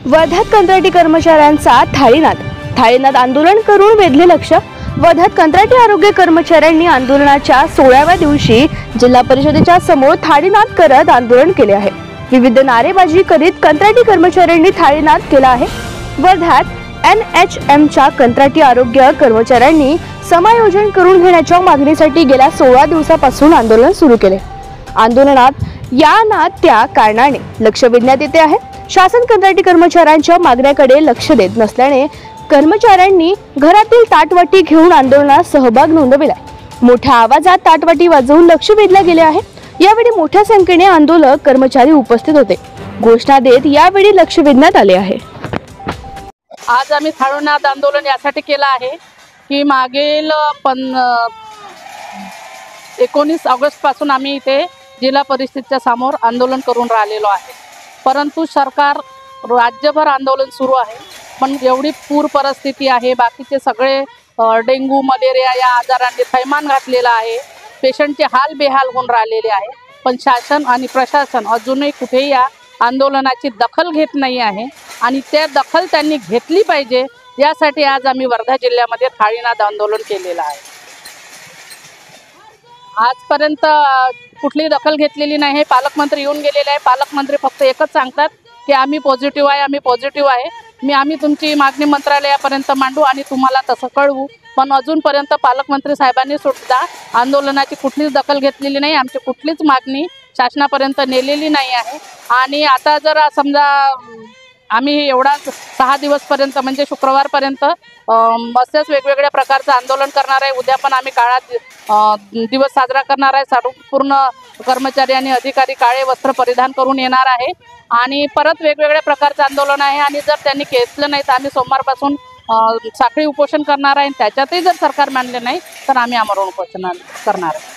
वर्ध्यात कंत्राटी कर्मचाऱ्यांचा थाळीनाद आंदोलन करून वेधले लक्ष। वर्ध्यात कंत्राटी आरोग्य कर्मचाऱ्यांनी आंदोलनाच्या 16व्या दिवशी जिल्हा परिषदेच्या समोर थाळीनाद करत आंदोलन केले आहे। विविध नारेबाजी करीत कंत्राटी कर्मचाऱ्यांनी थाळीनाद केला आहे। वर्ध्यात NHMच्या कंत्राटी आरोग्य कर्मचाऱ्यांनी समायोजन करून घेण्याच्या मागणीसाठी गेल्या 16 दिवसापासून आंदोलन सुरू केले। आंदोलनात या ना त्या कारणाने लक्ष वेधण्यात येते आहे। शासन कंत्राटी कर्मचाऱ्यांच्या मागण्याकडे लक्ष देत नसल्याने कर्मचाऱ्यांनी घरातील ताटवाटी घेऊन आंदोलनात सहभाग नोंदविला। मोठ्या आवाजात ताटवाटी वाजवून लक्ष वेधले गेले आहे। यावेळी मोठ्या संख्येने आंदोलक कर्मचारी उपस्थित होते। घोषणा देत यावेळी लक्ष वेधण्यात आले आहे। आज आम्ही थाळीनाद आंदोलन यासाठी केलं आहे की मागील 19 ऑगस्ट पासून आम्ही इथे जिल्हा परिषदेच्या समोर आंदोलन करून राहिलेलो आहे। परंतु सरकार राज्यभर आंदोलन सुरू आहे, पण एवढी पूर परिस्थिती आहे, बाकीचे सगळे डेंग्यू मलेरिया या आजारांनी थैमान घातलेला आहे। पेशंटचे हाल बेहाल होऊन राहिलेले आहे, पण शासन आणि प्रशासन अजूनही कुठेही या आंदोलनाची दखल घेत नाही आहे आणि त्या दखल त्यांनी घेतली पाहिजे। यासाठी आज आम्ही वर्धा जिल्ह्यामध्ये थाळीनाद आंदोलन केलेलं आहे। आजपर्यंत कुठली दखल घेतलेली नाही। पालकमंत्री येऊन गेलेले आहे। पालकमंत्री फक्त एकच सांगतात की आम्ही पॉझिटिव्ह आहे, आम्ही पॉझिटिव्ह आहे। आम्ही तुमची मागणी मंत्रालयापर्यंत मांडू आणि तुम्हाला तसं कळवू, पण अजूनपर्यंत पालकमंत्री साहेबांनी सुद्धा आंदोलनाची कुठलीच दखल घेतलेली नाही। आमची कुठलीच मागणी शासनापर्यंत नेलेली नाही आहे। आणि आता जर समजा आम्ही एवढा 6 दिवसपर्यंत म्हणजे शुक्रवारपर्यंत असेच वेगवेगळ्या प्रकारचं आंदोलन करणार आहे। उद्या पण आम्ही काळा दिवस साजरा करणार आहे। संपूर्ण कर्मचारी आणि अधिकारी काळे वस्त्र परिधान करून येणार आहे आणि परत वेगवेगळ्या प्रकारचं आंदोलन आहे। आणि जर त्यांनी घेतलं नाही तर आम्ही सोमवारपासून साखळी उपोषण करणार आहे। त्याच्यातही जर सरकार मानले नाही तर आम्ही आमरण उपोषण करणार आहे।